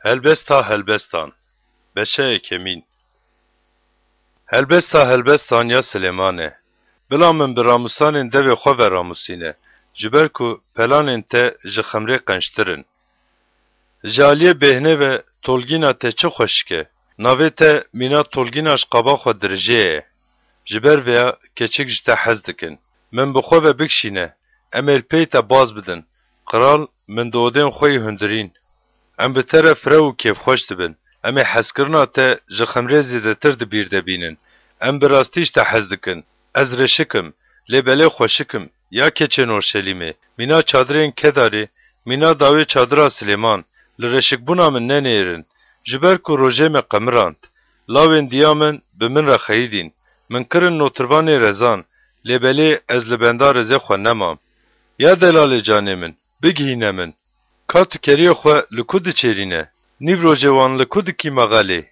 Helbesta helbestan. Beşe kemin. Helbesta helbestan ya Süleyman'e. Bila min bi ramusanên devê xwe ve ramusîne. Ji ber ku pelanên te ji xemrê qençtirin. Ji aliyê bêhne ve tolgîna te çi xweşik e. Navê te mîna tolgîna ji qaba xwe dirêjê ye. Ji ber vêya keçik ji te hez dikin. Min bi xwe ve bikişîne. Em ê li pey te baz bidin. Qral min di odên xwe yê hundirîn. Em bi te re fireh û kêfxweş dibin. Em ê hezkirina te ji xemrê zêdetir dibîr debînin. Em bi rastî ji te hez dikin. Ez reşikim, lê belê xweşikim, ya keçên Orşelîmê, mîna çadirên Kedarê, mîna dawê çadira Silêman, li reşikbûna min nenêrin, ji ber ku rojê me qemirand. Lawên diya min bi min re xeyîdîn, min kirin notirvanê rezan, lê belê ez li benda rêzê xwe nemam. Ya delalê canê min, bigihîne min. Ka tu keriyê xwe li ku diçêrîne? Nîv rojê wan li ku dikî meqalê?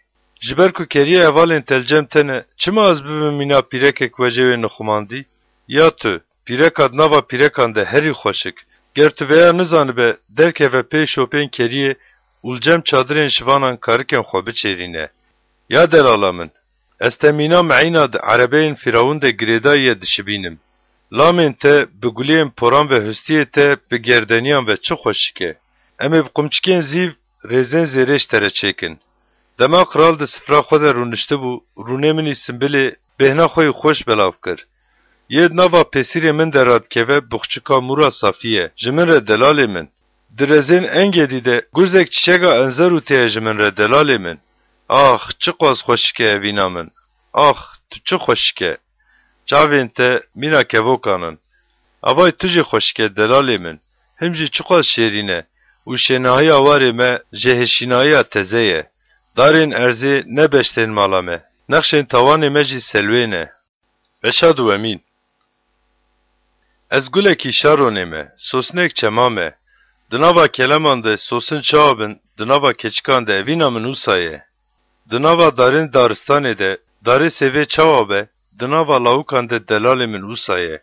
Ji ber ku keriyê hevalên telcem tene, çima ez bibim mîna pîrekek wecê wê nixumandî? Ya tu, pîreka di nava pîrekan de herî xweşik. Ger tu vêya nizanibe derkeve pê şopên keriyê û li cem çadirên şivanan karikên xwe biçêrîne. Ya delala min, ez te mîna meîna di erebeyên Firavûn de girêdayî dişibînim. Lamên te bi guliyên poran ve hustiyê te bi gerdeniyan ve çi xweşik e. Em ê bi qumçikên zîv rêzên zêrêj tere çêkin. Dema kral di sifra xwe de rûniştibû, rûnê min îsimbilê bêhna xwe yê xweş belav kir. Yê di nava pesîrê min de radikeve buxçika Mûra Safî ji min re delalê min. Di rezên Engedî de gurzek çiçeka enzeru tê ye ji min re delalê min. Ah, çi qas xweşik e evîna min. Ah, tu çi xweşik e. Çavên te mîna kevokan in. Avay tu jî xweşik e delalê min. Him jî çi qas şêrîn e û şênahiya warê me ji hêşînahiya teze ye. Darên erzê ne beştên mala me. Nexşên tawanê me jî selwê ne. Beşad û emîn. Ez gulekî şaronê me, sosnek çema me. Di nava keleman de sosin çawabin, di nava keçikan de evîna min wisa ye. Di nava darên daristanê de, darê sêvê çawa be, di nava lawukan de delalê min wisa ye.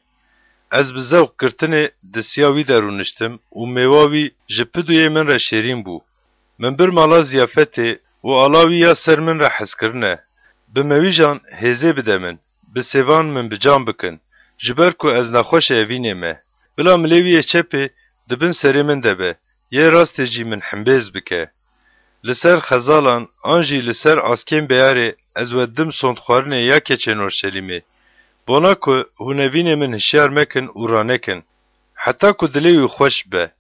Ez bi zewq girtinê di siya wî de rûniştim û mêwa wî ji pidûyê min re şêrîn bû. Min bir mala ziyafetê û ala wî ya ser min re hezkirine. Bi mewîjan hêzê bide min, bi sêvan min bi can bikin. Ji ber ku ez nexweş e evînê me. Bila milêviyê çepê dibin serê min de be, yê rastê jî min himbêz bike. Li ser xezalan an jî li ser askên beyarê ez weddim sondxwarinê ya keçên Orşelîmê. Bona ku hûn evînê min hişyar mekin û ranekin. Heta ku dilê wî xweş be.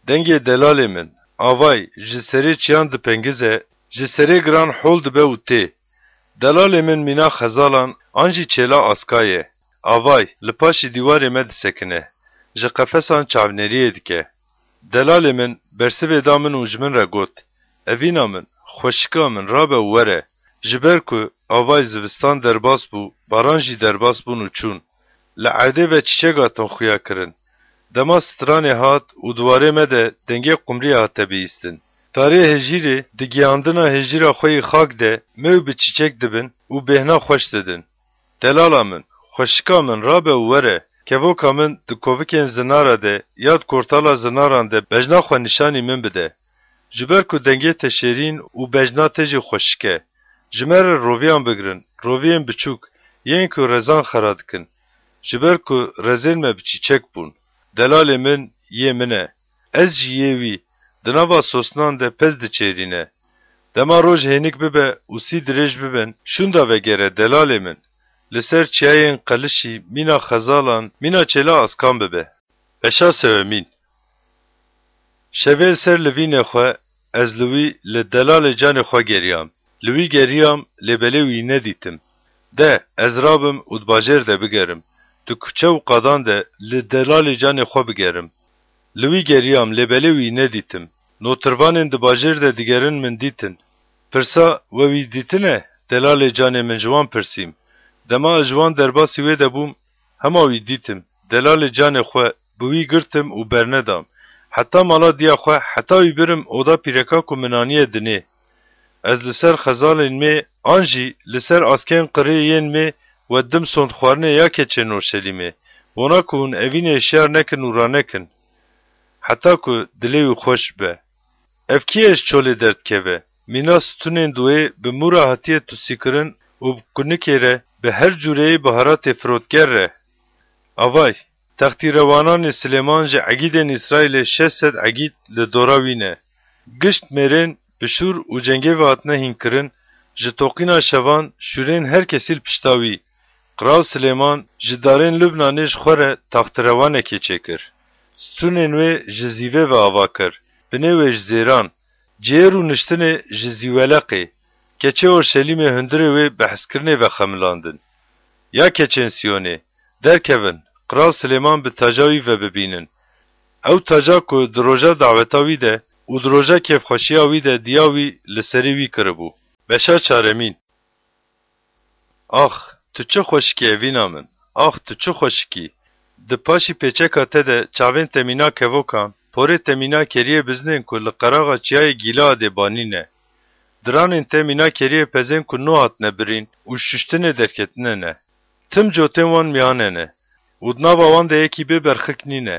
Dengê delalê min, avay ji serê çiyan dipengize, ji serê giran hol dibe û tê. Delalê min mîna xezalan an jî çêla aska ye. Avay li paşî dîwarê me disekine. Ji qefesan çavneriyê dike. Delalê min bersivê da min û ji min re got. Evîna min, xweşika min rabe û were. Ji ber ku avay zivistan derbas bû, baran jî derbas bûn û çûn. Li erdê ve çiçeka tin xuya kirin. Dema stranê hat û diwarê me de dengê qumrî hate bihîstin. Tarê hejîrê di giyandina hejîra xwe yê xak de mew bi çiçek dibin û bêhna xweş didin. Delala min, xweşika min rabe û were. Kevoka min di kovikên zinara de ya di kortala zinaran de bejna xwe nîşanî min bide. Ji ber ku dengê te şêrîn û bejna te jî xweşik e. Ji me re roviyan bigirin, roviyên biçûk, yên ku rezan xera dikin. Ji ber ku rezên me bi çîçek bûn. Delalê min yê min e. Ez jî yê wî. Di nava sosnan de pez diçêrîne. Dema roj hênik bibe û sî dirêj bibin, şûn da vegere delalê min. Li ser çiyayên qelişî mîna xezalan, mîna çêla askan bibe. Beşa sevemîn. Şevê ser li vînê xwe, ez li wî li delalê canê xwe geriyam. Li wî geriyam, lê belê wî nedîtim. De, ez rabim û di bajêr de bigerim. Di kuçe û qadan de li delalê canê xwe bigerim. Li wî geriyam, lê belê wî nedîtim. Notirvanên di bajêr de digerin min dîtin. Pirsa we wî dîtine, delalê canê min ji wan pirsîm. Dema ji wan derbasî wê de bûm, hema wî dîtim. Delalê canê xwe bi wî girtim û bernedam. Heta mala diya xwe, heta wî birim oda pîreka ku min aniye dinê. Ez li ser xezalên mê, an jî li ser askên qirê yên mê weddim sondxwarinê ya keçên Orşelîmê. Bona ku hûn evînê hişyar nekin û ranekin. Heta ku dilê wî xweş be. Evkiyeş çolê derdkeve. Mîna stûnên duê bi mûra hatiye tûsîkirin û bi kunikê re bi her cûreyê biharatê firotger re. Avay, textîrewananê Silêman ji egîdên İsraîlê 600 egîd li dora wî ne. Gişt mêrên bi şûr û cengê hatine hînkirin, ji toqîna şevan şûrên her kesî li pişta wî. Kral Silêman ji darên Lubnanê ji xwe re taxtirewanekê çêkir. Stûnên wê ji zîvê ve ava kir, binê wê ji zêran, cêr û niştinê ji zîweleqê. Keçê Orşelîmê hundirê wê behezkirinê ve xemilandin. Ya keçên Siyonê, derkevin, Kral Silêman bi taca wî ve bibînin. Ew taca ku di roja daveta wî de û di roja kêfxweşiya wî de diya wî li serê wî kiribû. Beşa çaremîn. Ax, tu çi xweşikî evîna min, ax tu çi xweşikî. Di paşî pêçeka te de çavên te mîna kevokan, porê te mîna keriyê bizinên ku li qeraxa çiyayê Gîleadê banîne. Diranên te mîna keriyê pezên ku no hatine birîn û şuştinê derketine ne. Tim cotên wan mîhane ne. û di nava wan de yekî bê berxik nîne.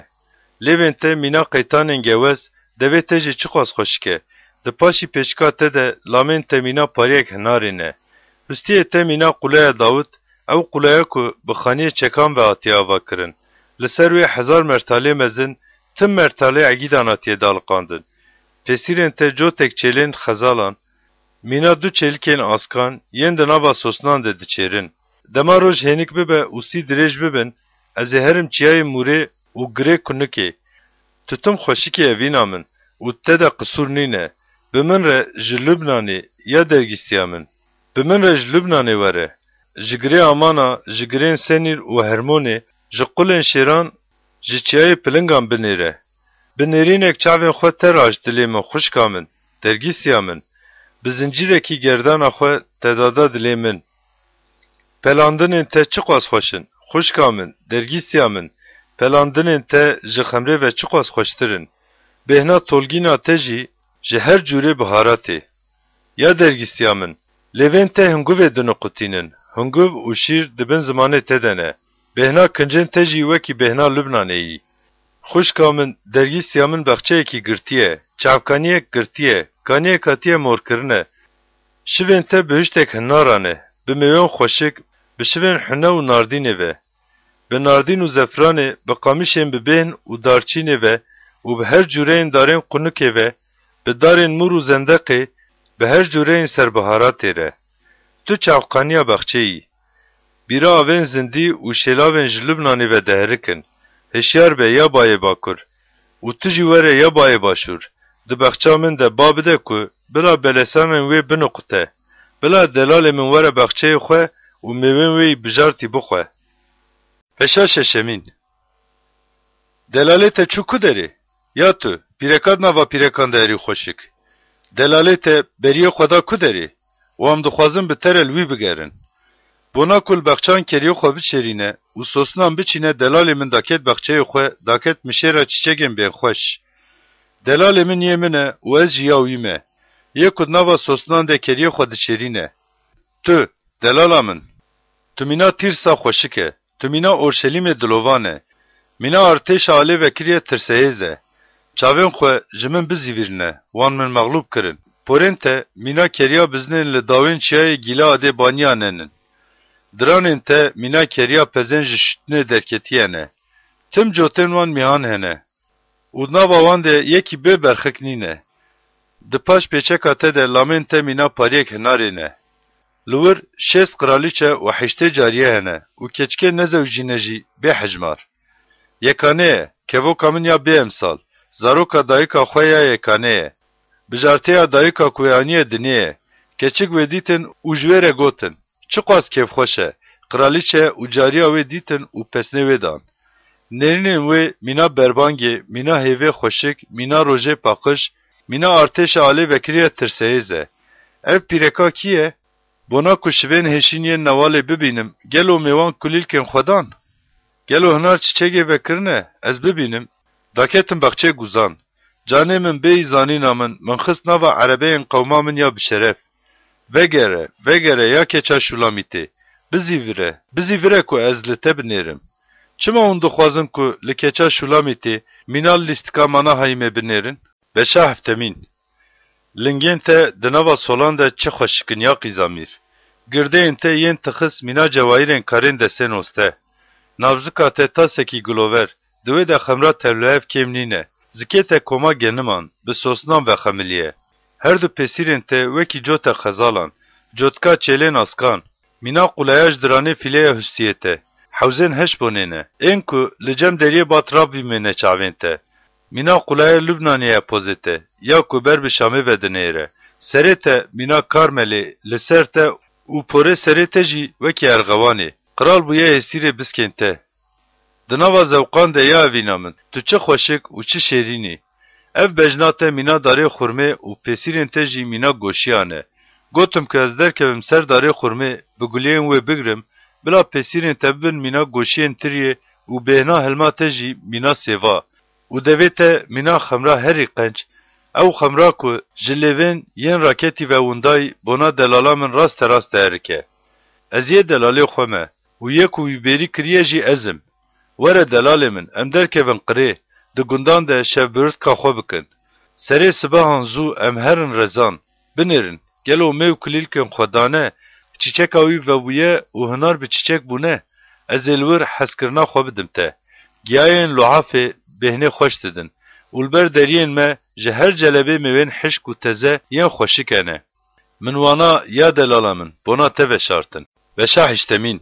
Lêvên te mîna qeytanên gewez, devê te jî çi xwaz xweşik e. Di paşî pêçika te de lamên te mîna pariyek hinarê ne. Hustiyê te mîna quleya Dawud, ew quleya ku bi xaniyê çekan ve hatiye ava kirin. Li ser wê 1000 mertalê mezin, tim mertalê egîdan hatiye daliqandin. Pesîrên te cotek çêlên xezalan, mîna du çêlikên askan, yên di nava sosnan de diçêrin. Dema roj hênik bibe û sî dirêj bibin, ez ê herim çiyayê mûrê û girê kunikê. Tu tim xweşikî evîna min, û te de qisûr nîne. Bi min re ji Lubnanê ya dergîstiya min. Bi min re ji Lubnanê were. Ji girê Amana, ji girên Senîr û Hermonê, ji qulên şêran, ji çiyayê pilingan binêre. Bi nêrînek çavên xwe te raj dilê min xwişka min, dergîstiya min. Bi zincîrekî gerdana xwe te dada dilê min. Pelandinên te çi qas xweşin, xwişka min, dergîstiya min. Pelandinên te ji xemrê ve çi qas xweştirin. Bêhna tolgîna te jî ji her cûrê biharatê. Ya dergîstiya min, lêvên te hinguvê diniqutînin. Hinguv û şîr dibin zimanê te de ne. Bêhna kincên te jî wekî bêhna Lubnanê yî. Xwişka min, dergîstiya min bexçeyekî girtiye, çavkaniyek girtiye, kaniyek hatiye morkirine. Şivên te bi hiştek hinaran e, bi mêwên xweşik, bi şivên hune û nardînê ve. Bi nardîn û zefranê, bi qamişên bibên û darçînê ve û bi her cûreyên darên qunikê ve, bi darên mûr û zendeqê, bi her cûreyên serbiharatê re. Tu çavkaniya bexçe yî. Bîra avên zindî û şêlavên ji Lubnanê ve deherikin. Hişyar be ya bayê bakur. û tu jî were ya bayê başûr. Di bexça min de ba bide ku bila belesamên wê biniqute. Bila delalê min were bexçeyê xwe û mêwên wê bijartî bixwe. Peşa şeşemîn. Delalê te çû ku derê? Ya tu, pîrekat nava pîrekan de herî xweşik. Delalê te beriyê xwe da ku derê? Wan dixwazin bi terel wî bigerin. Bona kul bexçan keriyê xwe biçêrîne û sosinan biçîne delalê min daket bexçeyê xwe, daket mişêra çîçekên bêxweş. Delalê min yê min e û ez jî ya wî me. Yê ku nava sosinan de keriyê xwe diçêrîne. Tu, delala min. Tu mîna Tîrsa xweşik e. Tu mîna Orşelîmê dilovan e. Mîna artêşa alê vekiriye tirsehêz e. Çavên xwe ji min bizîvirine, wan min meğlûb kirin. Porên te mîna keriya bizinên li dawên çiyayê Gîleadê baniyan enin. Diranên te mîna keriya pezên ji şûtinê derketiye ne. Tim cotên wan mîhan hene. û nava wan de yekî bê berxik nîne. Di paş pêçeka te de lamên te mîna pariyek hinarê ne. Li wir 6 qiralîçe û 8 cariye hene û keçikê nezewcîne jî bê hejmar. Yekanê ye, kevoka min ya bê emsal. Zaroka dayika xwe ya yekanê ye. Bijartiya dayika ku yaniye dinê ye. Keçik wê dîtin û ji wê re gotin. Çi qas kêfxweş e. Qiralîçe û cariya wê dîtin û pesnê wê dan. Nêrînên wê mîna berbangê, mîna hêvê xweşik, mîna rojê paqij, mîna artêşa alê vekiriye tirsehêz e. Ev pîreka kî ye? Bona ku şivên hêşîniyên nevalê bibînim, gelo mêwan kulîlkên xwe dan? Gelo hinar çiçekê vekirine, ez bibînim. Daketim bexçê guzan. Canê min bêyî zanîna min xist nava erebeyên qewma min ya bişeref. Vegere, vegere ya keça Şulamîtê. Bizîvire ku ez li te binêrim. Çima hûn dixwazin ku li keça Şulamîtê mîna lîstika mana hayî me binêrin? Beşa heftemîn. Lingên te di nava solan de çi xweşikin ya qîzamîr. Girdeyên te yên tixis mîna cewahîrên karên desên oste. Navzika te tasekî gilover, di wê de xemra tevlihev kêm nîne. Zikê te koma geniman, bi sosnan vexemiliye. Her du pesîrên te wekî cota xezalan, cotka çêlên askan. Mîna qulaya ji diranê fîleya hüstiyê te. Hewzên heş bonê ne. Ên ku li cem deriyê bat rabîmêne çavên te. Mîna qulaya Lubnanê pozê te, ya ku ber bi Şamê ve dinêre. Serê te mîna Karmelê li ser te û porê serê te jî wekî erxewanê. Qral bûye hêsîrê biskên te. Di nava zewqan de ya evîna min, tu çi xweşik û çi şêrînî. Ev bejna te mîna darê xurmê û pesîrên te jî mîna goşiyan e. Gotim ku ez derkevim ser darê xurmê, bi guliyên wê bigirim, bila pesîrên te bibin mîna goşiyên tiriyê û bêhna hilma te jî mîna sêva. û devê te mîna xemra herî qenc, ew xemra ku ji lêvên yên raketî ve windayî bona delala min rast terast derike. Ez yê delalê xwe me, û yê ku wî bêrî kiriye jî ez im. Were delalê min, em derkevin qirê, di gundan de şevbirtka xwe bikin. Serê sibahan zû em herin rezan, binêrin, gelo mêw kulîlkên xwe dane, çîçeka wî vebûye û hinar bi çîçek bûne, ez ê li wir hezkirina xwe bidim te. Giyayên luhafê bêhnê xweş didin, û li ber deriyên me ji her celebê mêwên hişk û teze yên xweşik hene. Min wana ya delala min, bona te veşartin. Veşa hiştemîn.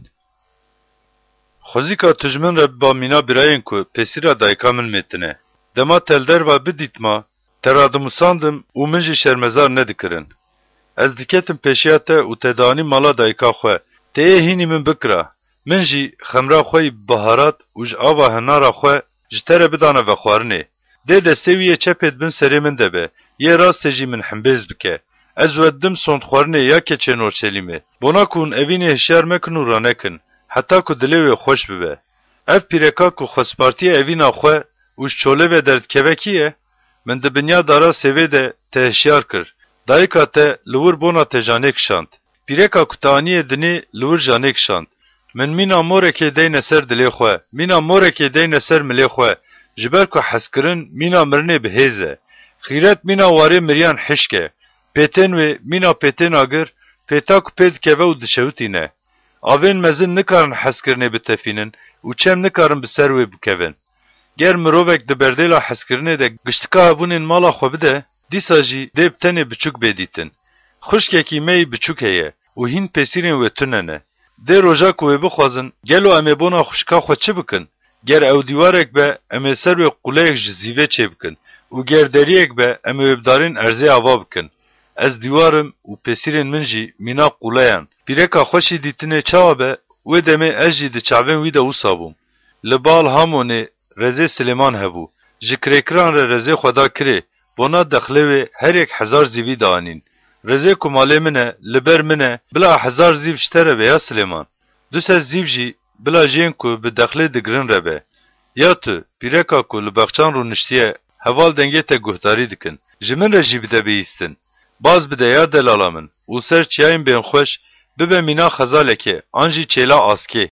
Xwezîka tu ji min re biba mîna birayên ku pesîra dayika min mêtine. Dema telderva bidîtma, te radimusandim û min jî şermezar nedikirin. Ez diketim pêşiya te û te danî mala dayika xwe. Te yê hînî min bikira. Min jî xemra xwe yî biharat û ji ava hinara xwe ji te re bidane vexwarinê. Dê destê wî yê çepê dibin serê min de be. Yê rastê jî min himbêz bike. Ez weddim sondxwarinê ya keçên Orçelîmê. Bona ku hûn evînê hişyar mekin û ranekin. Heta ku dilê wê xweş bibe. Ev pîreka ku xwespartiya evîna xwe û ji çolê ve derdkevekî ye, min di binya dara sêvê de te hişyar kir. Dayika te li wir bona te janê kişand. Pîreka ku te aniyê dinê li wir janê kişand. Min mîna morekê deyne ser dilê xwe, mîna morekê deyne ser milê xwe. Ji ber ku hezkirin mîna mirinê bihêz e. Xîret mîna warê miriyan hişk e. Pêtên wê mîna pêtên agir, pêta ku pê dikeve û dişewitîne. Avên mezin nikarin hezkirinê bitefînin û çem nikarin bi ser wê bikevin. Ger mirovek di berdêla hezkirinê de giştika hebûnên mala xwe bide, dîsa jî dê bi tenê biçûk bêdîtin. Xuşkekî me yî biçûk heye û hîn pesîrên wê tune ne. Dê roja ku wê bixwazin, gelo em ê bona xuşka xwe çi bikin? Ger ew dîwarek be, em ê ser wê quleyek ji zîvê çê bikin û ger deriyek be, em ê wê bidarên erzê ava bikin. Ez dîwarim û pesîrên min jî mîna quleyan. Pîreka xweşî dîtinê çawa be, wê demê ez jî di çavên wî de wisa bûm. Li bal Hamonê Rezê Silêman hebû. Ji kirêkiran re rezê xwe da kirê, bona dexlê wê herek hezar zîvî da anîn. Rezê ku malê min e, li ber min e, bila hezar zîv ji te re be ya Silêman. Du ses zîv jî bila jiyên ku bi dexlê digirin re be. Ya tu, pîreka ku li bexçan rûniştiye, heval dengê te guhdarî dikin. Ji min re jî bide bihîstin. Baz bide ya delala min û ser çiyayên bên xweş bibe mîna xezalekê, an jî çêla askê.